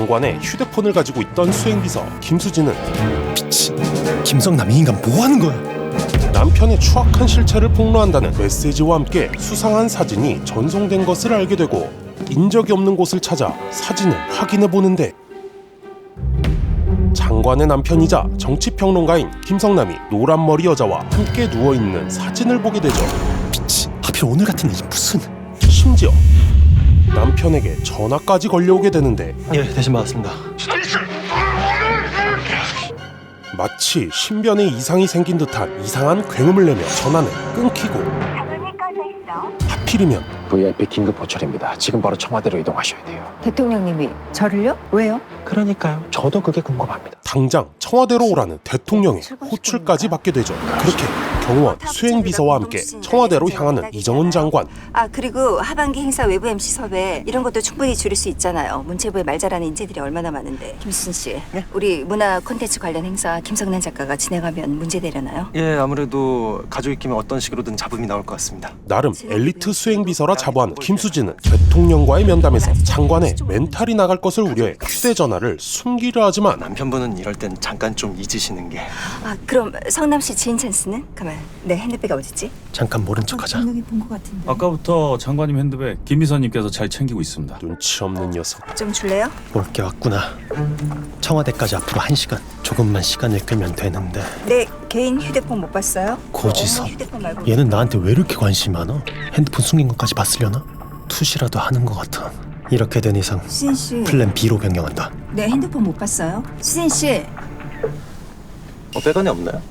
장관의 휴대폰을 가지고 있던 수행비서 김수진은 미친, 김성남 이 인간 뭐하는 거야? 남편의 추악한 실체를 폭로한다는 메시지와 함께 수상한 사진이 전송된 것을 알게 되고 인적이 없는 곳을 찾아 사진을 확인해 보는데 장관의 남편이자 정치평론가인 김성남이 노란 머리 여자와 함께 누워있는 사진을 보게 되죠. 미친, 하필 오늘 같은 일이 무슨... 심지어 남편에게 전화까지 걸려오게 되는데 예, 대신 받았습니다. 마치 신변에 이상이 생긴 듯한 이상한 굉음을 내며 전화는 끊기고 하필이면 VIP 긴급 호출입니다. 지금 바로 청와대로 이동하셔야 돼요. 대통령님이 저를요? 왜요? 그러니까요. 저도 그게 궁금합니다. 당장 청와대로 오라는 대통령의 호출까지 받게 되죠. 그렇게 경호원, 수행비서와 함께 청와대로 향하는 이정은 장관. 아, 그리고 하반기 행사 외부 MC 섭외 이런 것도 충분히 줄일 수 있잖아요. 문체부에 말 잘하는 인재들이 얼마나 많은데. 김수진 씨, 우리 문화 콘텐츠 관련 행사 김성난 작가가 진행하면 문제되려나요? 예, 아무래도 가족이 끼면 어떤 식으로든 잡음이 나올 것 같습니다. 나름 엘리트 수행비서라 자부하는 김수진은 대통령과의 면담에서 장관의 멘탈이 나갈 것을 우려해 휴대전화를 숨기려 하지만 남편분은 이럴 땐 잠깐 좀 잊으시는 게... 아, 그럼 성남 씨 지인 찬스는? 가만, 내 핸드백이 어딨지? 잠깐 모른 척하자. 분명히 본 것 같은데. 아까부터 장관님 핸드백 김 비서님께서 잘 챙기고 있습니다. 눈치 없는 녀석. 좀 줄래요? 올 게 왔구나. 청와대까지 앞으로 1시간. 조금만 시간을 끄면 되는데. 내 개인 휴대폰 못 봤어요? 고지섭. 어머니 휴대폰 말고. 얘는 나한테 왜 이렇게 관심이 많아? 핸드폰 숨긴 것까지 봤으려나? 투시라도 하는 것 같아. 이렇게 된 이상 수진 씨, 플랜 B로 변경한다. 내 핸드폰 못 봤어요? 수진 씨. 백안에 없나요?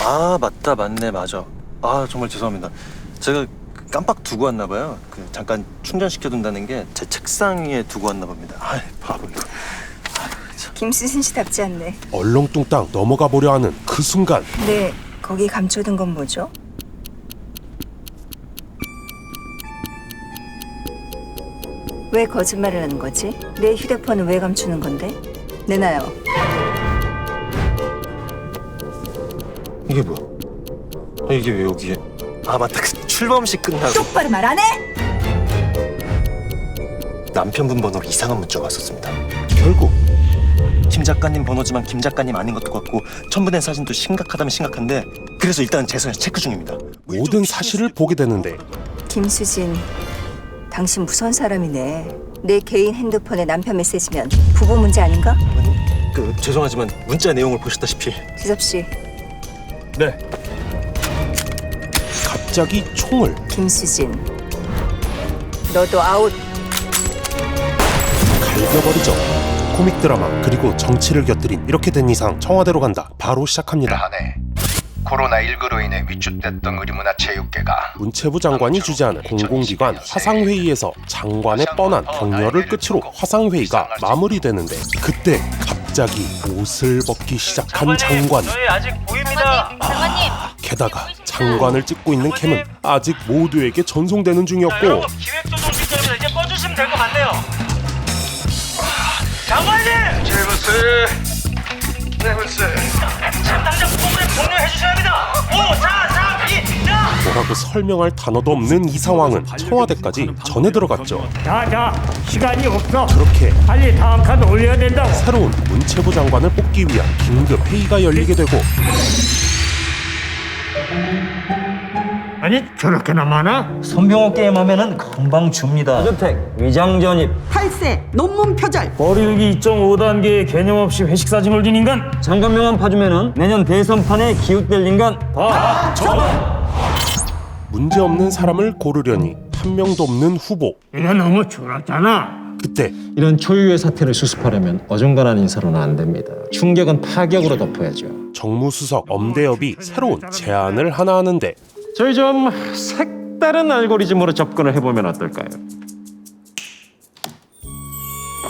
아, 맞다, 맞네, 맞아. 아, 정말 죄송합니다. 제가 깜빡 두고 왔나 봐요. 잠깐 충전시켜둔다는 게 제 책상 위에 두고 왔나 봅니다. 아, 바보 이거. 김수진 씨답지 않네. 얼렁뚱땅 넘어가 보려 하는 그 순간 네, 거기 감춰둔 건 뭐죠? 왜 거짓말을 하는 거지? 내 휴대폰은 왜 감추는 건데? 내놔요. 이게 뭐야? 이게 왜 여기에? 아, 맞다. 그 출범식 끝나고 똑바로 말 안 해? 남편분 번호로 이상한 문자가 왔었습니다. 결국 김 작가님 번호지만 김 작가님 아닌 것도 같고 첨부된 사진도 심각하다면 심각한데 그래서 일단 제 손에 체크 중입니다. 모든 사실을 보게 되는데 김수진, 당신 무서운 사람이네. 내 개인 핸드폰에 남편 메시지면 부부 문제 아닌가? 죄송하지만 문자 내용을 보셨다시피 지섭 씨, 네. 갑자기 총을 김수진, 너도 아웃. 갈겨버리죠. 코믹 드라마 그리고 정치를 곁들인 이렇게 된 이상 청와대로 간다. 바로 시작합니다. 한해 코로나19로 인해 위축됐던 우리문화체육계가 문체부 장관이 주재하는 공공기관 화상회의에서 장관의 뻔한 격려를 끝으로 화상회의가 마무리되는데 그때 갑자기 옷을 벗기 시작한 장관. 저희 아직 보입니다. 게다가 장관을 찍고 있는 캠은 아직 모두에게 전송되는 중이었고 여러분 기획조정 시점에서 이제 꺼주시면 될 것 같네요. 장관님! 지금 당장 프로그램 종료해 주셔야 합니다. 5, 4, 3, 2, 자! 뭐라고 설명할 단어도 없는 이 상황은 청와대까지 전해 들어갔죠. 자, 시간이 없어. 그렇게 빨리 다음 칸 올려야 된다고. 새로운 문체부 장관을 뽑기 위한 긴급 회의가 열리게 되고 아니 저렇게나 많아? 손병호 게임하면은 금방 줍니다. 주택 위장 전입. 탈세, 논문 표절. 머리일기 2.5단계 개념 없이 회식 사진 올린 인간. 장관 명함 봐주면은 내년 대선판에 기웃될 인간 다 문제없는 사람을 고르려니 한 명도 없는 후보. 이거 너무 줄었잖아. 그때 이런 초유의 사태를 수습하려면 어중간한 인사로는 안 됩니다. 충격은 파격으로 덮어야죠. 정무수석 엄대엽이 새로운 제안을 하나 하는데 저희 좀 색다른 알고리즘으로 접근을 해보면 어떨까요?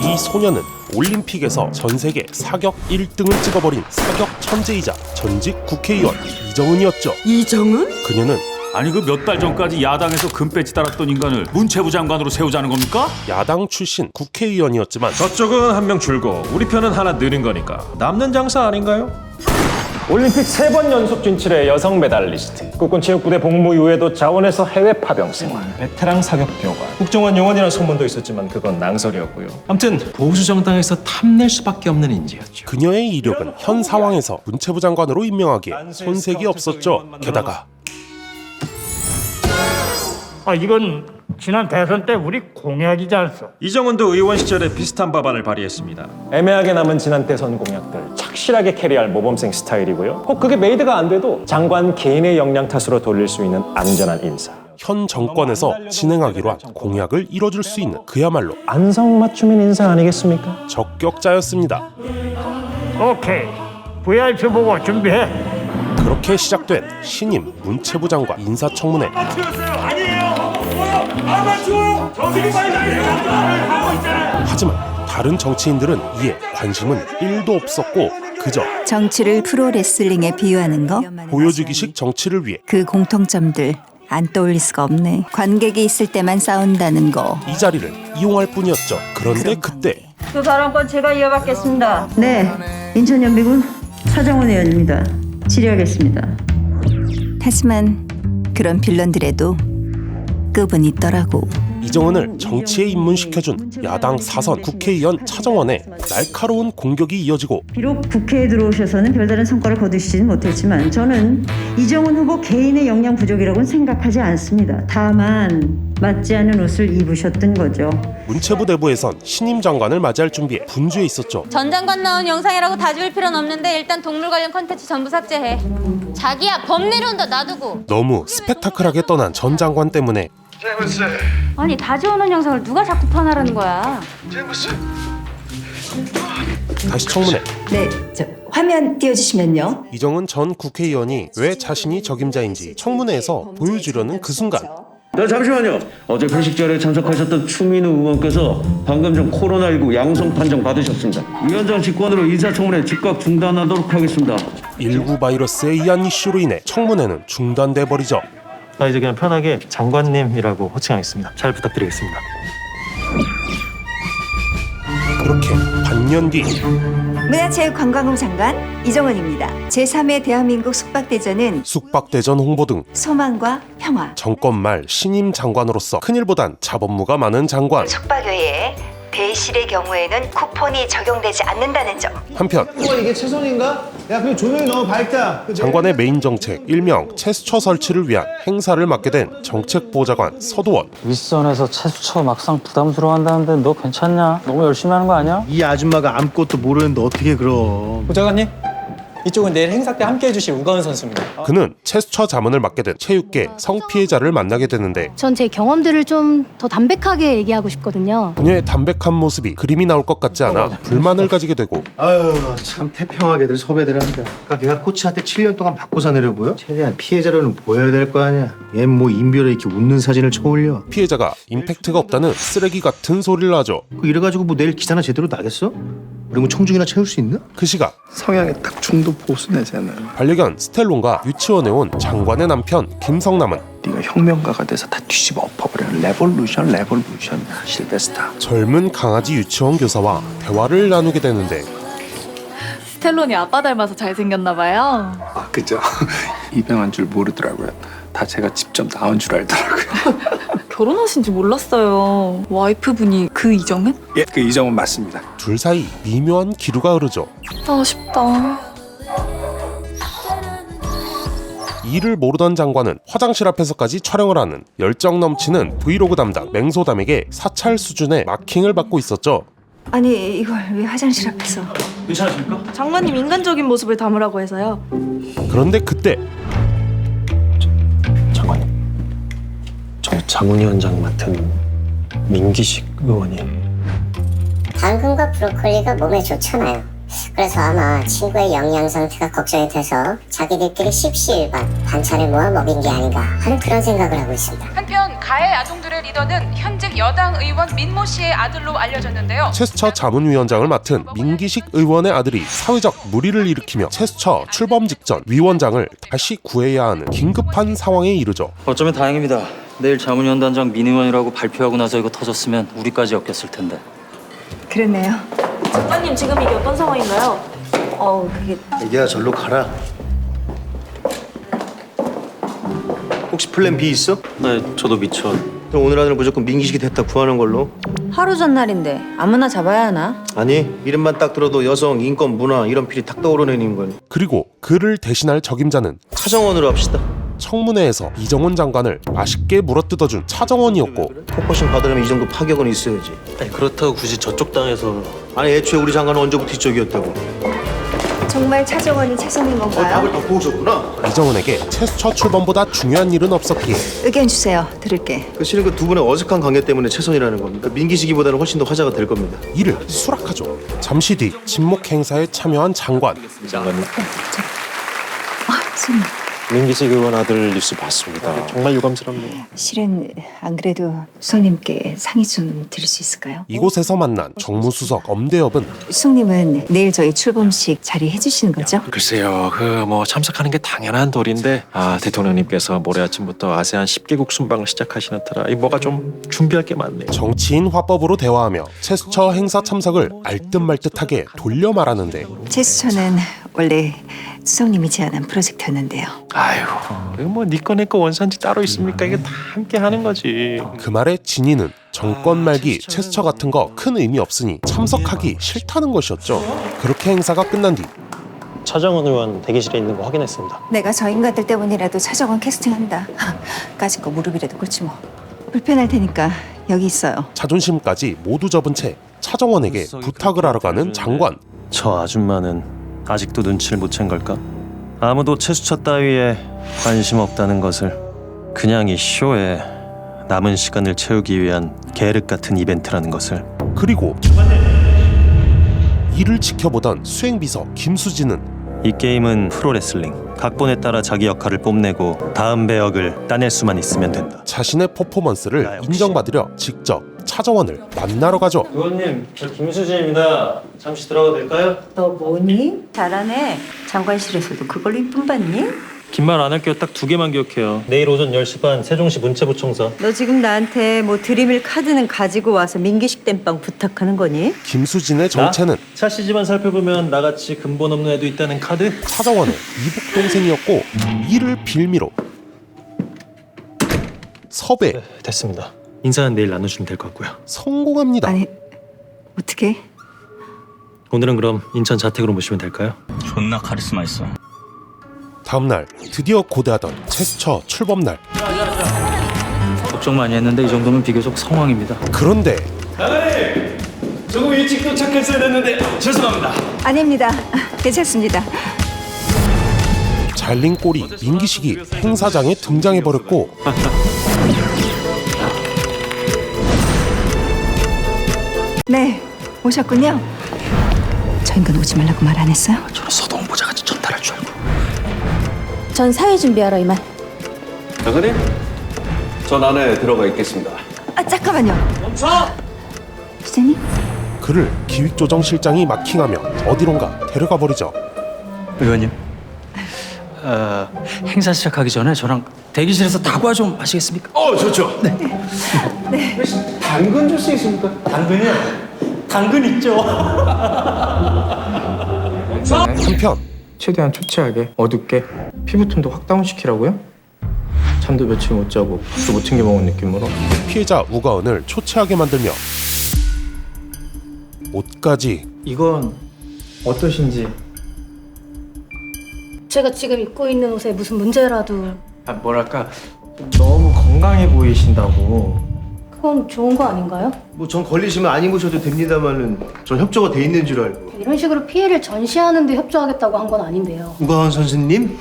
이 소녀는 올림픽에서 전 세계 사격 1등을 찍어버린 사격 천재이자 전직 국회의원 이정은이었죠. 이정은? 그녀는 아니 그 몇 달 전까지 야당에서 금배지 달았던 인간을 문체부 장관으로 세우자는 겁니까? 야당 출신 국회의원이었지만 저쪽은 한 명 줄고 우리 편은 하나 느는 거니까 남는 장사 아닌가요? 올림픽 3번 연속 진출의 여성 메달리스트, 국군 체육부대 복무 이후에도 자원에서 해외 파병 생활, 베테랑 사격 교관, 국정원 요원이라는 소문도 있었지만 그건 낭설이었고요. 아무튼 보수 정당에서 탐낼 수밖에 없는 인재였죠. 그녀의 이력은 현 상황에서 문체부 장관으로 임명하기에 손색이 없었죠. 게다가 이건 지난 대선 때 우리 공약이지 않소? 이정훈도 의원 시절에 비슷한 법안을 발의했습니다. 애매하게 남은 지난 대선 공약들 착실하게 캐리할 모범생 스타일이고요. 꼭 그게 메이드가 안 돼도 장관 개인의 역량 탓으로 돌릴 수 있는 안전한 인사. 현 정권에서 진행하기로 한 공약을 이뤄줄 수 있는 그야말로 안성맞춤인 인사 아니겠습니까? 적격자였습니다. 오케이, VIP 보고 준비해. 그렇게 시작된 신임 문체부 장관 인사청문회. 하지만 다른 정치인들은 이에 관심은 1도 없었고 그저 정치를 프로레슬링에 비유하는 거? 보여주기식 정치를 위해 그 공통점들 안 떠올릴 수가 없네. 관객이 있을 때만 싸운다는 거. 이 자리를 이용할 뿐이었죠. 그런데 그때 그 발언권 제가 이어받겠습니다. 네, 인천연비군 차정원 의원입니다. 질의하겠습니다. 하지만 그런 빌런들에도 급은 있더라고. 이정은을 정치에 입문시켜준 야당 사선 국회의원 차정원의 날카로운 공격이 이어지고 비록 국회에 들어오셔서는 별다른 성과를 거두시지는 못했지만 저는 이정훈 후보 개인의 역량 부족이라고는 생각하지 않습니다. 다만 맞지 않은 옷을 입으셨던 거죠. 문체부 내부에선 신임 장관을 맞이할 준비에 분주해 있었죠. 전 장관 나온 영상이라고 다 지울 필요는 없는데 일단 동물 관련 컨텐츠 전부 삭제해. 자기야, 법 내려온다 놔두고. 너무 스펙타클하게 떠난 전 장관 때문에 제무스, 아니 다 지워놓은 영상을 누가 자꾸 파나라는 거야. 제무스. 다시 청문회. 네, 화면 띄워주시면요. 이정은 전 국회의원이 왜 자신이 적임자인지 청문회에서 보여주려는 그 순간 잠시만요. 어제 회식 자리에 참석하셨던 추민우 의원께서 방금 전 코로나19 양성 판정 받으셨습니다. 위원장 직권으로 인사청문회 즉각 중단하도록 하겠습니다. 일구 바이러스에 의한 이슈로 인해 청문회는 중단돼 버리죠. 이제 그냥 편하게 장관님이라고 호칭하겠습니다. 잘 부탁드리겠습니다. 그렇게 반년 뒤 문화체육관광부 장관 이정은입니다. 제3회 대한민국 숙박대전은 숙박대전 홍보 등 소망과 평화, 정권 말 신임 장관으로서 큰일보단 자본무가 많은 장관. 숙박 외에 대실의 경우에는 쿠폰이 적용되지 않는다는 점. 한편 이게 최선인가? 야, 그 조명이 너무 밝다. 장관의 메인 정책 일명 체수처 설치를 위한 행사를 맡게 된 정책보좌관 서도원. 윗선에서 체수처 막상 부담스러워한다는데 너 괜찮냐? 너무 열심히 하는 거 아니야? 이 아줌마가 아무것도 모르는데 어떻게 그럼? 보좌관님, 이쪽은 내일 행사 때 함께해 주실 우가은 선수입니다. 그는 체수처 자문을 맡게 된 체육계 성피해자를 만나게 되는데 전 제 경험들을 좀 더 담백하게 얘기하고 싶거든요. 그녀의 담백한 모습이 그림이 나올 것 같지 않아 불만을 가지게 되고 아유, 참 태평하게들 섭외들 한다. 그러니까 걔가 코치한테 7년 동안 받고 사내려 보여? 최대한 피해자로는 보여야 될 거 아니야. 얘 뭐 인별에 이렇게 웃는 사진을 쳐올려. 피해자가 임팩트가 없다는 쓰레기 같은 소리를 하죠. 이래가지고 뭐 내일 기사나 제대로 나겠어? 그리고 청중이나 채울 수 있나? 그 시각 성향에 딱 중도 보수네잖아. 반려견 스텔론과 유치원에 온 장관의 남편 김성남은 네가 혁명가가 돼서 다 뒤집어 엎어버려. 레볼루션 실베스타. 젊은 강아지 유치원 교사와 대화를 나누게 되는데 스텔론이 아빠 닮아서 잘생겼나 봐요. 아, 그죠? 입양한 줄 모르더라고요. 다 제가 직접 낳은 줄 알더라고요. 결혼하신지 몰랐어요. 와이프분이 그 이정은? 예, 그 이정은 맞습니다. 둘 사이 미묘한 기류가 흐르죠. 아쉽다. 이를 모르던 장관은 화장실 앞에서까지 촬영을 하는 열정 넘치는 브이로그 담당 맹소담에게 사찰 수준의 마킹을 받고 있었죠. 아니 이걸 왜 화장실 앞에서? 괜찮으십니까? 장관님 인간적인 모습을 담으라고 해서요. 그런데 그때 장관님, 저 자문위원장 맡은 민기식 의원이 당근과 브로콜리가 몸에 좋잖아요. 그래서 아마 친구의 영양 상태가 걱정이 돼서 자기들끼리 십시일반 반찬을 모아 먹인 게 아닌가 하는 그런 생각을 하고 있습니다. 한편 가해 아동들의 리더는 현직 여당 의원 민모 씨의 아들로 알려졌는데요. 체수처 자문위원장을 맡은 민기식 의원의 아들이 사회적 물의를 일으키며 체수처 출범 직전 위원장을 다시 구해야 하는 긴급한 상황에 이르죠. 어쩌면 다행입니다. 내일 자문위원단장 민 의원이라고 발표하고 나서 이거 터졌으면 우리까지 엮였을 텐데. 그러네요. 장관님 지금 이게 어떤 상황인가요? 그게 애기야 절로 가라. 혹시 플랜 B 있어? 네, 저도 미쳐. 그럼 오늘 안에 무조건 민기식이 됐다 구하는 걸로. 하루 전날인데 아무나 잡아야 하나? 아니 이름만 딱 들어도 여성, 인권, 문화 이런 필이 탁 떠오르는 인물. 그리고 그를 대신할 적임자는 차정원으로 합시다. 청문회에서 이정훈 장관을 맛있게 물어뜯어준 차정원이었고 포커싱 받으려면 이 정도 파격은 있어야지. 아니 그렇다고 굳이 저쪽 당에서 아니 애초에 우리 장관은 언제부터 이쪽이었다고. 정말 차정원이 최선인 건가요? 답을 더 보셨구나. 이정훈에게 최수처 출범보다 중요한 일은 없었기에 의견 주세요. 들을게. 실은 그 두 분의 어색한 관계 때문에 최선이라는 겁니다. 민기시기보다는 훨씬 더 화제가 될 겁니다. 이를 수락하죠. 잠시 뒤 침묵 행사에 참여한 장관. 장관님. 손님. 민기식 의원 아들 뉴스 봤습니다. 정말 유감스럽네요. 실은 안 그래도 수석님께 상의 좀 드릴 수 있을까요? 이곳에서 만난 정무수석 엄대엽은 수석님은 내일 저희 출범식 자리해 주시는 거죠? 글쎄요, 뭐 참석하는 게 당연한 도리인데 대통령님께서 모레 아침부터 아세안 10개국 순방을 시작하시는 터라 뭐가 좀 준비할 게 많네요. 정치인 화법으로 대화하며 최수처 행사 참석을 알듯말듯하게 돌려 말하는데 최수처는 원래 수석님이 제안한 프로젝트였는데요. 아유, 뭐 니꺼 내꺼 원산지 따로 있습니까? 이게 다 함께 하는 거지. 그 말에 진이는 정권 말기 최수처 같은 거 큰 의미 없으니 참석하기 싫다는 것이었죠. 그렇게 행사가 끝난 뒤 차정원 의원 대기실에 있는 거 확인했습니다. 내가 저 인간들 때문이라도 차정원 캐스팅한다. 까짓 거 무릎이라도 꿇지 뭐. 불편할 테니까 여기 있어요. 자존심까지 모두 접은 채 차정원에게 부탁을 하러 가는 장관. 저 아줌마는 아직도 눈치를 못 챈 걸까? 아무도 최수처 따위에 관심 없다는 것을, 그냥 이 쇼에 남은 시간을 채우기 위한 계륵 같은 이벤트라는 것을. 그리고 이를 지켜보던 수행비서 김수진은 이 게임은 프로레슬링. 각본에 따라 자기 역할을 뽐내고 다음 배역을 따낼 수만 있으면 된다. 자신의 퍼포먼스를 인정받으려 직접 차정원을 만나러 가죠. 의원님, 저 김수진입니다. 잠시 들어가도 될까요? 너 뭐니? 잘하네. 장관실에서도 그걸로 이쁨 받니? 긴 말 안 할게요. 딱 2개만 기억해요. 내일 오전 10시 반 세종시 문체부청사. 너 지금 나한테 뭐 드림일 카드는 가지고 와서 민기식 땜빵 부탁하는 거니? 김수진의 정체는 차시지만 살펴보면 나같이 근본 없는 애도 있다는 카드? 차정원의 이북 동생이었고 이를 빌미로 섭외. 네, 됐습니다. 인사는 내일 나눠주면 될 것 같고요. 성공합니다. 아니 어떻게? 오늘은 그럼 인천 자택으로 모시면 될까요? 존나 카리스마 있어. 다음날 드디어 고대하던 최수처 출범날. 걱정 많이 했는데 이 정도면 비교적 성황입니다. 그런데 조금 일찍 도착했어야 됐는데 죄송합니다. 아닙니다. 괜찮습니다. 잘린 꼴이 민기식이 행사장에 등장해버렸고 네, 오셨군요. 저 인간 오지 말라고 말 안 했어요? 저는 서동 보자같이 전달할 줄 알고. 전 사회 준비하러 이만. 장관님, 전 안에 들어가 있겠습니다. 아 잠깐만요. 멈춰! 기자님? 그를 기획조정실장이 마킹하며 어디론가 데려가 버리죠. 의원님, 행사 시작하기 전에 저랑 대기실에서 다과 좀 마시겠습니까? 좋죠. 네. 당근 주스 있습니까? 당근이요? 당근 있죠. 한편 최대한 초췌하게 어둡게 피부톤도 확 다운시키라고요? 잠도 며칠 못 자고 밥도 못 챙겨 먹은 느낌으로. 피해자 우가은을 초췌하게 만들며 옷까지 이건 어떠신지. 제가 지금 입고 있는 옷에 무슨 문제라도. 뭐랄까 너무 건강해 보이신다고. 그건 좋은 거 아닌가요? 뭐 전 걸리시면 안 입으셔도 됩니다만은 전 협조가 돼 있는 줄 알고. 이런 식으로 피해를 전시하는데 협조하겠다고 한 건 아닌데요. 우가원 선생님?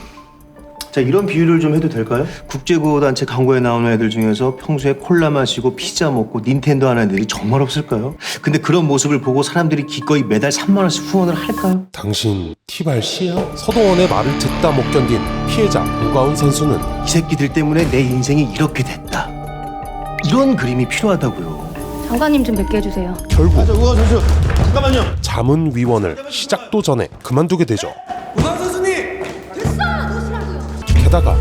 자, 이런 비유를 좀 해도 될까요? 국제구호단체 광고에 나오는 애들 중에서 평소에 콜라 마시고 피자 먹고 닌텐도 하는 애들이 정말 없을까요? 근데 그런 모습을 보고 사람들이 기꺼이 매달 3만 원씩 후원을 할까요? 당신 티발씨야? 서동원의 말을 듣다 못 견딘 피해자 우가은 선수는 이 새끼들 때문에 내 인생이 이렇게 됐다. 이런 그림이 필요하다고요. 장관님 좀 뵙게 해주세요. 결국 우가원 선수 잠깐만요. 자문위원을 시작도 전에 그만두게 되죠. 우강 선수님! 게다가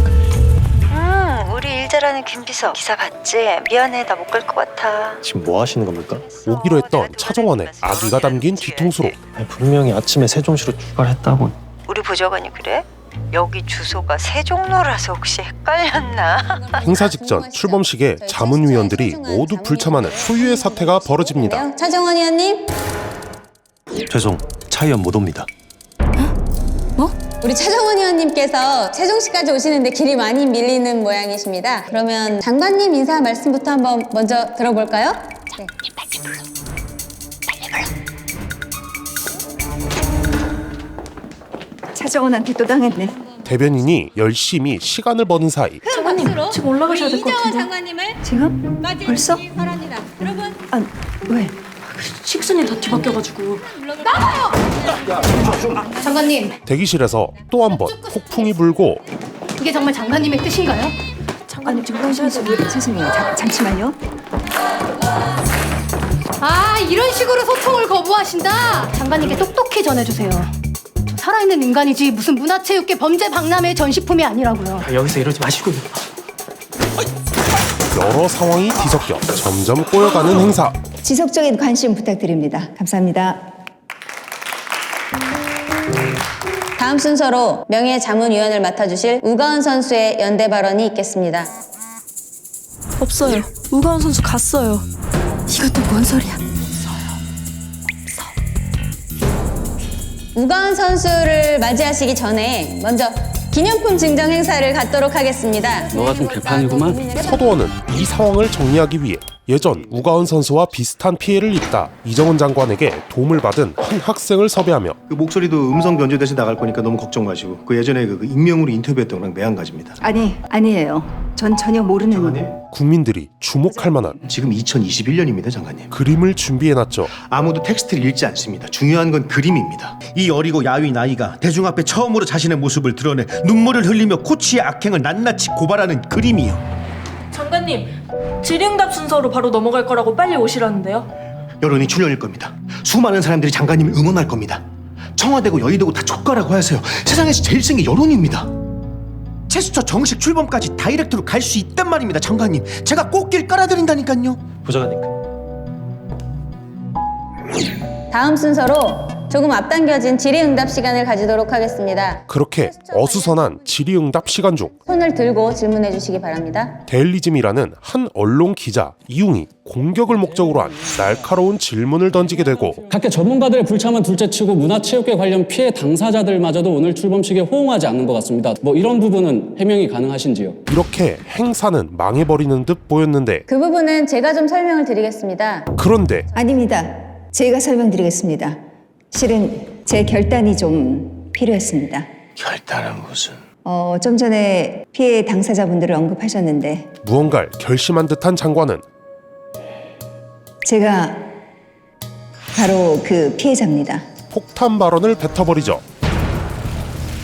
우리 일 잘하는 김비서 기사 봤지? 미안해, 나 못 갈 것 같아. 지금 뭐 하시는 겁니까? 오기로 했던 차정원의 아기가 담긴 뒤통수로 분명히 아침에 세종시로 출발했다고. 우리 보좌관이 그래? 여기 주소가 세종로라서 혹시 헷갈렸나? 행사 직전 출범식에 자문위원들이 모두 불참하는 초유의 사태가 벌어집니다. 차정원 의원님. 죄송, 차 의원 못 옵니다. 우리 차정원 의원님께서 세종시까지 오시는데 길이 많이 밀리는 모양이십니다. 그러면 장관님 인사 말씀부터 한번 먼저 들어볼까요? 네. 차정원한테 또 당했네. 대변인이 열심히 시간을 버는 사이 장관님, 지금 올라가셔야 될것 이정원 같은데. 장관님을 지금? 벌써? 바랍니다. 여러분. 아, 왜? 식순이 다 뒤바뀌어가지고. 나가요! 장관님, 대기실에서 또 한 번 폭풍이 불고 이게 정말 장관님의 뜻인가요? 장관님 지금 선생님 잠시만요. 아, 이런 식으로 소통을 거부하신다. 장관님께 똑똑히 전해주세요. 저 살아있는 인간이지 무슨 문화체육계 범죄 박람회 전시품이 아니라고요. 여기서 이러지 마시고. 여러 상황이 뒤섞여 점점 꼬여가는 행사. 지속적인 관심 부탁드립니다. 감사합니다. 다음 순서로 명예자문위원을 맡아주실 우가은 선수의 연대 발언이 있겠습니다. 없어요. 우가은 선수 갔어요. 이건 또 뭔 소리야? 우가은 선수를 맞이하시기 전에 먼저 기념품 증정 행사를 갖도록 하겠습니다. 너가 좀 개판이구만. 서도원은 이 상황을 정리하기 위해 예전 우가은 선수와 비슷한 피해를 입다 이정은 장관에게 도움을 받은 한 학생을 섭외하며 그 목소리도 음성 변조돼서 나갈 거니까 너무 걱정 마시고 그 예전에 그 익명으로 인터뷰했던 거랑 매한가지입니다. 아니에요. 전 전혀 모르는. 국민들이 주목할 만한 지금 2021년입니다, 장관님. 그림을 준비해놨죠. 아무도 텍스트를 읽지 않습니다. 중요한 건 그림입니다. 이 어리고 야윈 아이가 대중 앞에 처음으로 자신의 모습을 드러내 눈물을 흘리며 코치의 악행을 낱낱이 고발하는 그림이요. 장관님, 질의응답 순서로 바로 넘어갈 거라고 빨리 오시라는데요. 여론이 출렁일 겁니다. 수많은 사람들이 장관님을 응원할 겁니다. 청와대고 여의도고 다 족가라고 하세요. 세상에서 제일 센 게 여론입니다. 체스처 정식 출범까지 다이렉트로 갈 수 있단 말입니다, 장관님. 제가 꽃길 깔아드린다니까요. 보좌관님. 다음 순서로 조금 앞당겨진 질의응답 시간을 가지도록 하겠습니다. 그렇게 어수선한 질의응답 시간 중 손을 들고 질문해 주시기 바랍니다. 데일리즘이라는 한 언론 기자 이웅이 공격을 목적으로 한 날카로운 질문을 던지게 되고 각계 전문가들의 불참은 둘째치고 문화체육계 관련 피해 당사자들마저도 오늘 출범식에 호응하지 않는 것 같습니다. 뭐 이런 부분은 해명이 가능하신지요? 이렇게 행사는 망해버리는 듯 보였는데 그 부분은 제가 좀 설명을 드리겠습니다. 그런데 아닙니다. 제가 설명드리겠습니다. 실은 제 결단이 좀 필요했습니다. 결단은 무슨? 좀 전에 피해 당사자분들을 언급하셨는데 무언가를 결심한 듯한 장관은 제가 바로 그 피해자입니다. 폭탄 발언을 뱉어버리죠.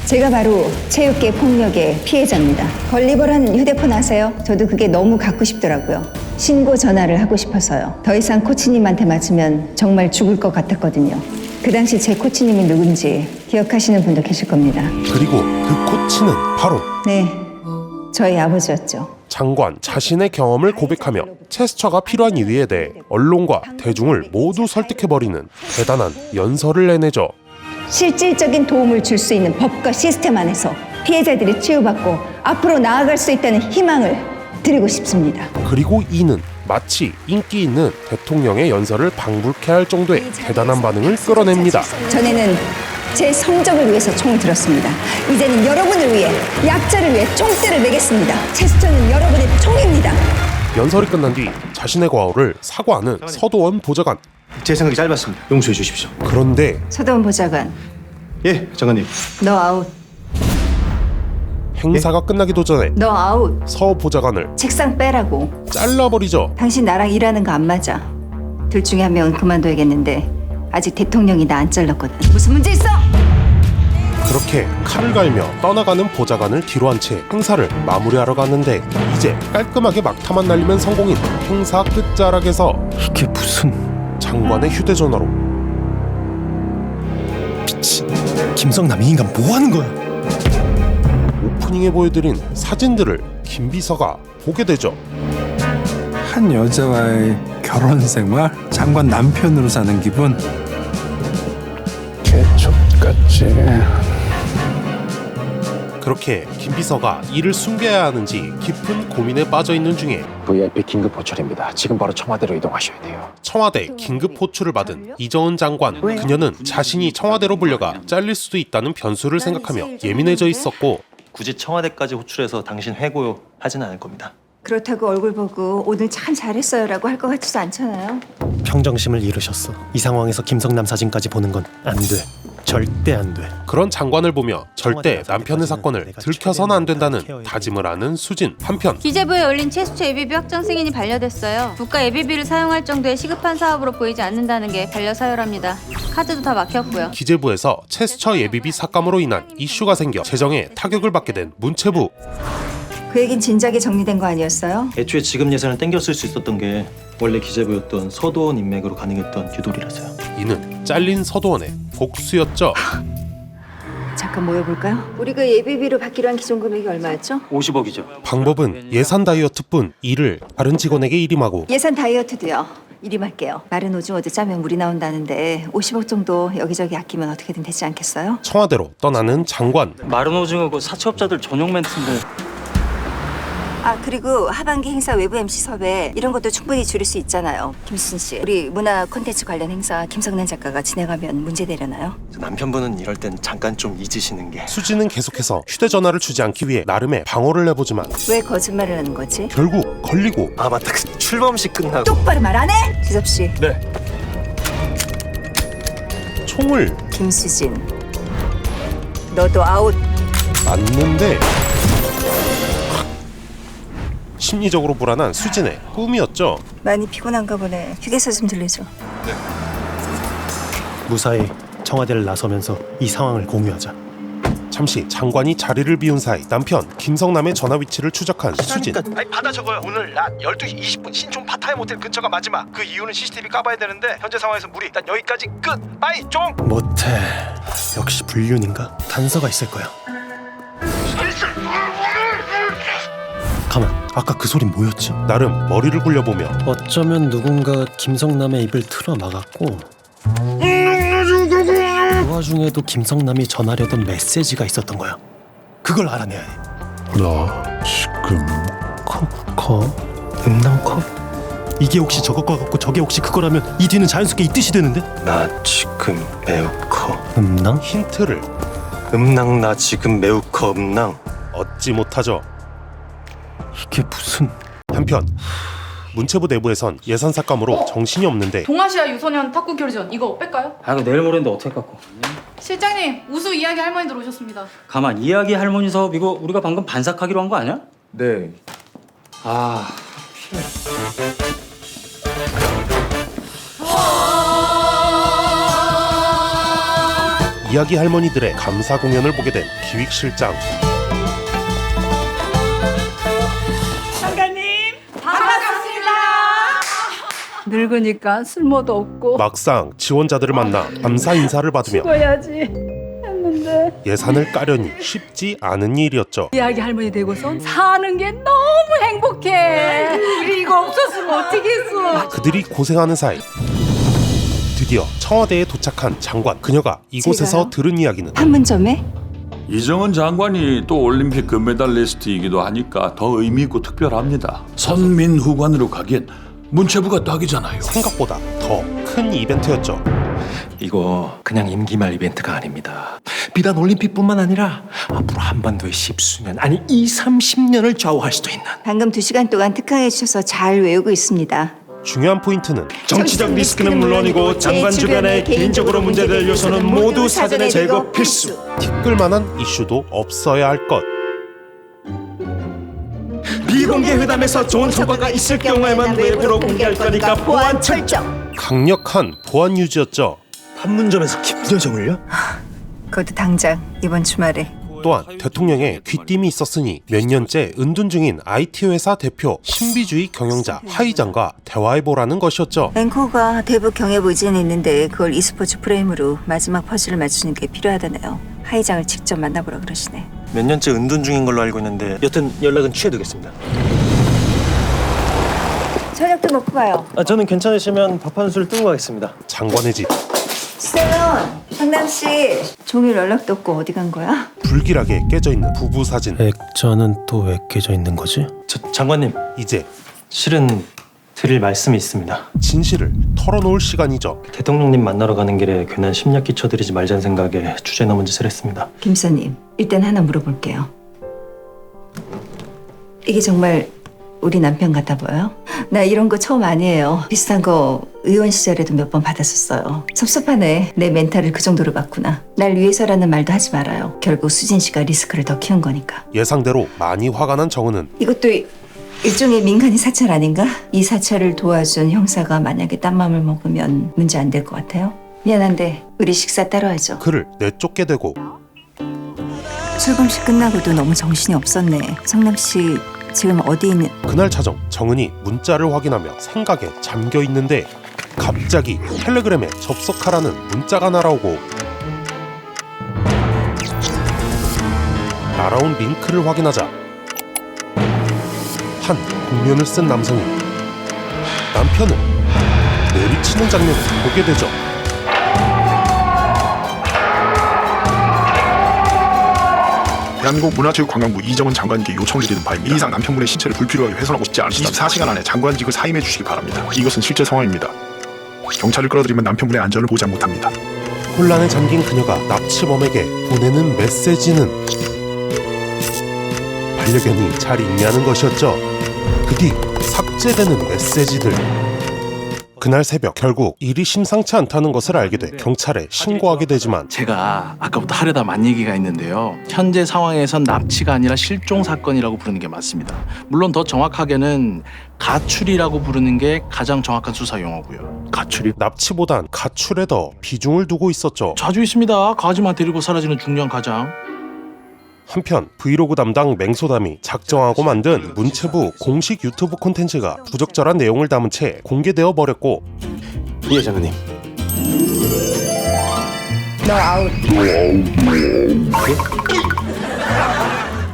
제가 바로 체육계 폭력의 피해자입니다. 걸리버란 휴대폰 아세요? 저도 그게 너무 갖고 싶더라고요. 신고 전화를 하고 싶어서요. 더 이상 코치님한테 맞으면 정말 죽을 것 같았거든요. 그 당시 제 코치님이 누군지 기억하시는 분도 계실 겁니다. 그리고 그 코치는 바로 네, 저희 아버지였죠. 장관 자신의 경험을 고백하며 체스처가 필요한 이유에 대해 언론과 대중을 모두 설득해버리는 대단한 연설을 내내죠. 실질적인 도움을 줄 수 있는 법과 시스템 안에서 피해자들이 치유받고 앞으로 나아갈 수 있다는 희망을 드리고 싶습니다. 그리고 이는 마치 인기 있는 대통령의 연설을 방불케 할 정도의 대단한 반응을 끌어냅니다. 전에는 제 성적을 위해서 총을 들었습니다. 이제는 여러분을 위해, 약자를 위해 총대를 내겠습니다. 체스처는 여러분의 총입니다. 연설이 끝난 뒤 자신의 과오를 사과하는 서도원 보좌관. 제 생각이 짧았습니다. 용서해 주십시오. 그런데 서도원 보좌관. 예, 장관님. 너 아웃. 행사가 끝나기도 전에 너 아웃. 서 보좌관을 책상 빼라고. 잘라버리죠. 당신 나랑 일하는 거 안 맞아. 둘 중에 한 명은 그만둬야겠는데 아직 대통령이 나 안 잘랐거든. 무슨 문제 있어? 그렇게 칼을 갈며 떠나가는 보좌관을 뒤로 한 채 행사를 마무리하러 갔는데 이제 깔끔하게 막타만 날리면 성공인 행사 끝자락에서 이게 무슨 장관의 휴대전화로 미친 김성남 이 인간 뭐 하는 거야? 오프닝에 보여드린 사진들을 김 비서가 보게 되죠. 한 여자와의 결혼 생활, 장관 남편으로 사는 기분. 개족같지. 그렇게 김 비서가 이를 숨겨야 하는지 깊은 고민에 빠져 있는 중에 VIP 긴급 호출입니다. 지금 바로 청와대로 이동하셔야 돼요. 청와대 긴급 호출을 받은 이정은 장관. 그녀는 자신이 청와대로 불려가 잘릴 수도 있다는 변수를 생각하며 예민해져 있었고, 굳이 청와대까지 호출해서 당신 회고하진 않을 겁니다. 그렇다고 얼굴 보고 오늘 참 잘했어요라고 할 것 같지도 않잖아요. 평정심을 잃으셨어. 이 상황에서 김성남 사진까지 보는 건 안 돼. 절대 안 돼. 그런 장관을 보며 절대 남편의 사건을 들켜서는 안 된다는 다짐을 하는 수진. 한편 기재부에 올린 최수처 예비비 확정 승인이 반려됐어요. 국가 예비비를 사용할 정도의 시급한 사업으로 보이지 않는다는 게 반려 사유랍니다. 카드도 다 막혔고요. 기재부에서 최수처 예비비 삭감으로 인한 이슈가 생겨 재정에 타격을 받게 된 문체부. 그 얘긴 진작에 정리된 거 아니었어요? 애초에 지급 예산을 땡겼을 수 있었던 게 원래 기재부였던 서도원 인맥으로 가능했던 유도리라서요. 이는 잘린 서도원의 복수였죠. 잠깐 모여볼까요? 우리가 예비비로 받기로 한 기존 금액이 얼마였죠? 50억이죠. 방법은 예산 다이어트뿐. 이를 다른 직원에게 일임하고 예산 다이어트도요. 일임할게요. 마른 오징어도 짜면 물이 나온다는데 50억 정도 여기저기 아끼면 어떻게든 되지 않겠어요? 청와대로 떠나는 장관. 마른 오징어 그 사채업자들 전용 멘트인데. 아, 그리고 하반기 행사 외부 MC 섭외 이런 것도 충분히 줄일 수 있잖아요. 김수진 씨, 우리 문화 콘텐츠 관련 행사 김성난 작가가 진행하면 문제되려나요? 남편분은 이럴 땐 잠깐 좀 잊으시는 게. 수진은 계속해서 휴대전화를 주지 않기 위해 나름의 방어를 해보지만 왜 거짓말을 하는 거지? 결국 걸리고. 아 맞다, 그 출범식 끝나고. 똑바로 말 안 해? 지섭 씨. 네. 총을. 김수진, 너도 아웃. 맞는데 심리적으로 불안한 수진의 꿈이었죠. 많이 피곤한가 보네. 휴게소 좀 들려줘. 무사히 청와대를 나서면서 이 상황을 공유하자. 잠시 장관이 자리를 비운 사이 남편 김성남의 전화 위치를 추적한 수진. 아니 받아 적어요. 오늘 낮 12시 20분 신촌 파타임 호텔 근처가 마지막. 그 이유는 CCTV 까봐야 되는데 현재 상황에서 무리. 일단 여기까지 끝. 빠이 종. 못해. 역시 불륜인가? 단서가 있을 거야. 가만, 아까 그 소린 뭐였지? 나름 머리를 굴려보며 어쩌면 누군가 김성남의 입을 틀어 막았고 그 와중에도 김성남이 전하려던 메시지가 있었던 거야. 그걸 알아내야 해. 나 지금 음낭컵? 이게 혹시 저것과 같고 저게 혹시 그거라면 이 뒤는 자연스럽게 이 뜻이 되는데? 나 지금 매우 커. 음낭? 힌트를. 음낭 나 지금 매우 커. 음낭. 얻지 못하죠. 이게 무슨... 한편 문체부 내부에선 예산 삭감으로 정신이 없는데 동아시아 유소년 탁구 결전 이거 뺄까요? 아, 이거 내일 모레인데 어떻게 갖고? 실장님, 우수 이야기 할머니들 오셨습니다. 가만, 이야기 할머니 사업 이거 우리가 방금 반삭하기로 한 거 아니야? 네. 아, 이야기 할머니들의 감사 공연을 보게 된 기획실장. 늙으니까 쓸모도 없고 막상 지원자들을 만나 감사 인사를 받으며 죽어야지 했는데 예산을 까려니 쉽지 않은 일이었죠. 이야기 할머니 되고선 사는 게 너무 행복해. 우리 이거 없었으면 어떻게 했어. 그들이 고생하는 사이 드디어 청와대에 도착한 장관. 그녀가 이곳에서 제가요? 들은 이야기는 판문점에? 이정은 장관이 또 올림픽 금메달리스트이기도 하니까 더 의미 있고 특별합니다. 선민후관으로 가기엔 문체부가 딱이잖아요. 생각보다 더 큰 이벤트였죠. 이거 그냥 임기 말 이벤트가 아닙니다. 비단 올림픽뿐만 아니라 앞으로 한반도의 10수년 아니 20-30년을 좌우할 수도 있는. 방금 2시간 동안 특강해 주셔서 잘 외우고 있습니다. 중요한 포인트는 정치적 리스크는 물론이고 장관 주변에 개인적으로 문제될 요소는 모두 사전에 제거 필수. 티끌만한 이슈도 없어야 할 것. 비공개 회담에서 좋은 성과가 있을 경우에만 외부로 공개할 거니까 보안 철저. 강력한 보안 유지였죠. 판문점에서 김여정을요? 그것도 당장 이번 주말에. 또한 대통령의 귀띔이 있었으니 몇 년째 은둔 중인 IT 회사 대표 신비주의 경영자 하이장과 대화해보라는 것이었죠. 앵커가 대북 경협 의지는 있는데 그걸 e스포츠 프레임으로 마지막 퍼즐을 맞추는 게 필요하다네요. 하이장을 직접 만나보라 그러시네. 몇 년째 은둔 중인 걸로 알고 있는데 여튼 연락은 취해두겠습니다. 저녁도 먹고 가요. 저는 괜찮으시면 밥 한 술 뜨고 가겠습니다. 장관의 집 세연, 상남씨. 종일 연락도 없고 어디 간 거야? 불길하게 깨져있는 부부 사진. 액자는 또 왜 깨져 있는 거지? 장관님, 이제 실은 드릴 말씀이 있습니다. 진실을 털어놓을 시간이죠. 대통령님 만나러 가는 길에 괜한 심약 끼쳐드리지 말자는 생각에 주제 넘은 짓을 했습니다. 김서님, 일단 하나 물어볼게요. 이게 정말 우리 남편 같아 보여요? 나 이런 거 처음 아니에요. 비슷한 거 의원 시절에도 몇 번 받았었어요. 섭섭하네. 내 멘탈을 그 정도로 봤구나. 날 위해서라는 말도 하지 말아요. 결국 수진 씨가 리스크를 더 키운 거니까. 예상대로 많이 화가 난 정은은 이것도 일종의 민간인 사찰 아닌가? 이 사찰을 도와준 형사가 만약에 딴 맘을 먹으면 문제 안 될 것 같아요? 미안한데 우리 식사 따로 하죠. 그를 내쫓게 되고 출범식 끝나고도 너무 정신이 없었네. 성남씨 지금 어디 있는... 그날 자정 정은이 문자를 확인하며 생각에 잠겨 있는데 갑자기 텔레그램에 접속하라는 문자가 날아오고 날아온 링크를 확인하자 한 국면을 쓴 남성이 남편을 내리치는 장면을 보게 되죠. 대한민국 문화체육관광부 이정은 장관께 요청드리는 바입니다. 이 이상 남편분의 신체를 불필요하게 훼손하고 싶지 않으시다. 24시간 안에 장관직을 사임해 주시기 바랍니다. 이것은 실제 상황입니다. 경찰을 끌어들이면 남편분의 안전을 보장 못합니다. 혼란에 잠긴 그녀가 납치범에게 보내는 메시지는 반려견이 잘 있냐는 것이었죠. 그 뒤 삭제되는 메시지들. 그날 새벽 결국 일이 심상치 않다는 것을 알게 돼 경찰에 신고하게 되지만 제가 아까부터 하려다 만 얘기가 있는데요. 현재 상황에선 납치가 아니라 실종 사건이라고 부르는 게 맞습니다. 물론 더 정확하게는 가출이라고 부르는 게 가장 정확한 수사 용어고요. 가출이? 납치보단 가출에 더 비중을 두고 있었죠. 자주 있습니다. 강아지만 데리고 사라지는 중년 가장. 한편 브이로그 담당 맹소담이 작정하고 만든 문체부 공식 유튜브 콘텐츠가 부적절한 내용을 담은 채 공개되어 버렸고 예, 장관님. 너 아웃.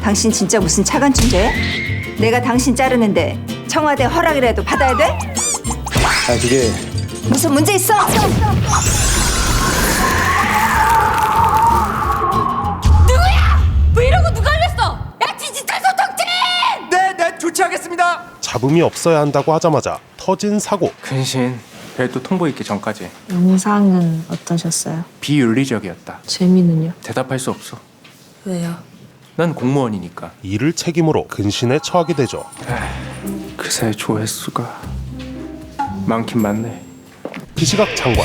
당신 진짜 무슨 차관춘재야? 내가 당신 자르는데 청와대 허락이라도 받아야 돼? 아, 그게 무슨 문제 있어? 브이로그 누가 올렸어? 야 디지털 소통팀! 네, 조치하겠습니다. 잡음이 없어야 한다고 하자마자 터진 사고. 근신 별도 통보있기 전까지 영상은 어떠셨어요? 비윤리적이었다. 재미는요? 대답할 수 없어. 왜요? 난 공무원이니까. 이를 책임으로 근신에 처하게 되죠. 그새 조회수가 많긴 많네. 그 시각 장관.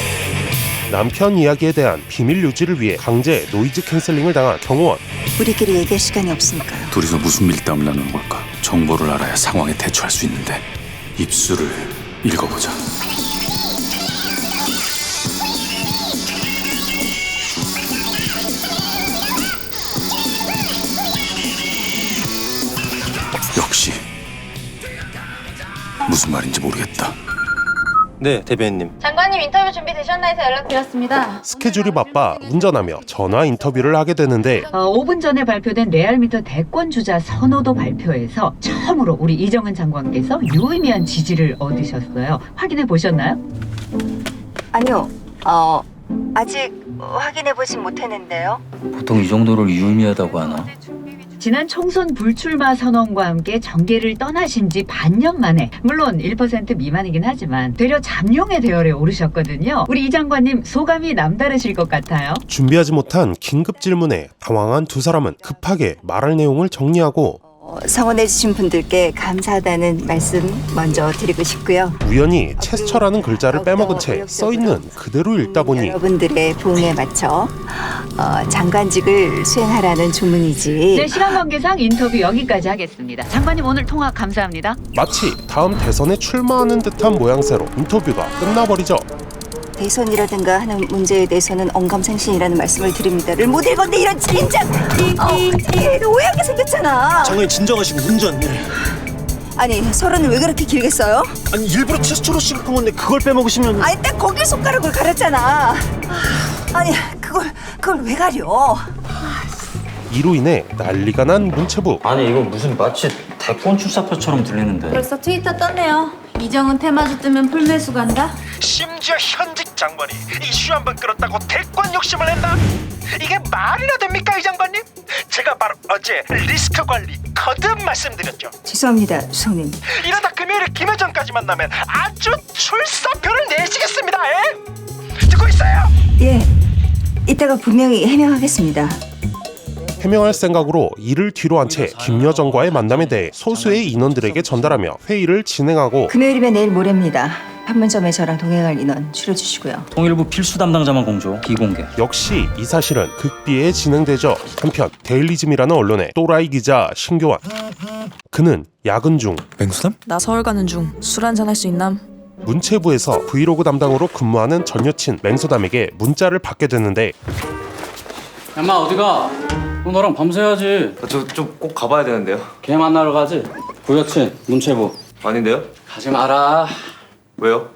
남편 이야기에 대한 비밀 유지를 위해 강제 노이즈 캔슬링을 당한 경호원. 우리끼리 얘기할 시간이 없으니까요. 둘이서 무슨 밀당을 나누는 걸까? 정보를 알아야 상황에 대처할 수 있는데 입술을 읽어보자. 역시 무슨 말인지 모르겠다. 네, 대변인님. 장관님 인터뷰 준비되셨나 해서 연락드렸습니다. 스케줄이 바빠 운전하며 전화 인터뷰를 하게 되는데 5분 전에 발표된 레알미터 대권 주자 선호도 발표에서 처음으로 우리 이정은 장관께서 유의미한 지지를 얻으셨어요. 확인해 보셨나요? 아니요. 아직 확인해보진 못했는데요. 보통 이 정도를 유의미하다고 하나? 지난 총선 불출마 선언과 함께 정계를 떠나신 지 반년 만에, 물론 1% 미만이긴 하지만 되려 잠룡의 대열에 오르셨거든요. 우리 이 장관님 소감이 남다르실 것 같아요. 준비하지 못한 긴급 질문에 당황한 두 사람은 급하게 말할 내용을 정리하고 성원해주신 분들께 감사하다는 말씀 먼저 드리고 싶고요. 우연히 체스처라는 글자를 빼먹은 채 써있는 그대로 읽다 보니 여러분들의 부응에 맞춰 장관직을 수행하라는 주문이지. 네, 시간 관계상 인터뷰 여기까지 하겠습니다. 장관님 오늘 통화 감사합니다. 마치 다음 대선에 출마하는 듯한 모양새로 인터뷰가 끝나버리죠. 대선이라든가 하는 문제에 대해서는 언감생신이라는 말씀을 드립니다를 못 읽었는데 이런 진작 오해하게 생겼잖아. 장관님 진정하시고 운전. 아니 서론을 왜 그렇게 길게 써요? 아니 일부러 체스처로 씹은 건데 그걸 빼먹으시면. 아니 딱 거길 손가락을 가렸잖아. 아니 그걸 왜 가려? 이로 인해 난리가 난 문체부. 아니 이거 무슨 마치 대권 출사표처럼 들리는데. 벌써 트위터 떴네요. 이정은 테마주 뜨면 풀매수 간다. 심지어 현직 장관이 이슈 한번 끌었다고 대권 욕심을 낸다? 이게 말이나 됩니까, 이 장관님? 제가 바로 어제 리스크 관리 거듭 말씀드렸죠. 죄송합니다, 수석님. 이러다 금요일에 김여정까지 만나면 아주 출사표를 내시겠습니다. 에? 듣고 있어요? 예, 이따가 분명히 해명하겠습니다. 해명할 생각으로 이를 뒤로 한 채 김여정과의 만남에 대해 소수의 인원들에게 전달하며 회의를 진행하고 금요일이면 내일 모레입니다. 판문점에 저랑 동행할 인원 줄여주시고요. 통일부 필수 담당자만 공조, 비공개. 역시 이 사실은 극비에 진행되죠. 한편 데일리즘이라는 언론의 또라이 기자 신교환, 그는 야근 중 맹수남? 나 서울 가는 중 술 한잔 할 수 있남? 문체부에서 브이로그 담당으로 근무하는 전 여친 맹소담에게 문자를 받게 되는데 야마 어디가? 너랑 밤새야지. 저 좀 꼭 가봐야 되는데요. 걔 만나러 가지. 부여친 문체부. 아닌데요? 가지 마라. 왜요?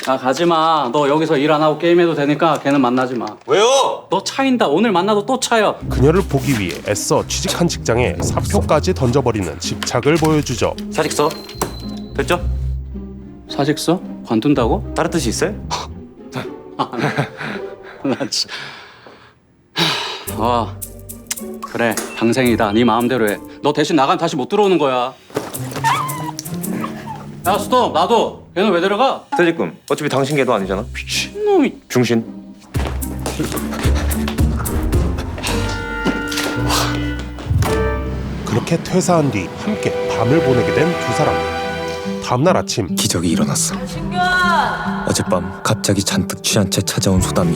아 가지 마. 너 여기서 일 안 하고 게임해도 되니까 걔는 만나지 마. 왜요? 너 차인다. 오늘 만나도 또 차요. 그녀를 보기 위해 애써 취직한 직장에 사표까지 던져버리는 집착을 보여주죠. 사직서 됐죠? 사직서? 관둔다고? 다른 뜻이 있어요? 나 참. 그래 방생이다. 네 마음대로 해. 너 대신 나간 다시 못 들어오는 거야. 야 스톱. 나도. 걔는 왜 데려가? 퇴직금 어차피 당신 개도 아니잖아. 미친놈이. 중신. 그렇게 퇴사한 뒤 함께 밤을 보내게 된 두 사람. 다음날 아침 기적이 일어났어. 어젯밤 갑자기 잔뜩 취한 채 찾아온 소담이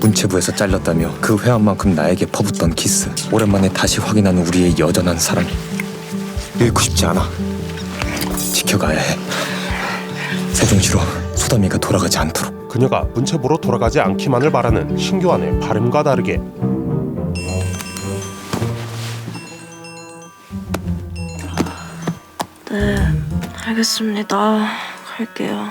문체부에서 잘렸다며 그 회한만큼 나에게 퍼붓던 키스. 오랜만에 다시 확인하는 우리의 여전한 사랑. 잃고 싶지 않아. 지켜가야 해. 세종시로 소담이가 돌아가지 않도록. 그녀가 문체부로 돌아가지 않기만을 바라는 신교환의 바람과 다르게 네, 알겠습니다. 갈게요.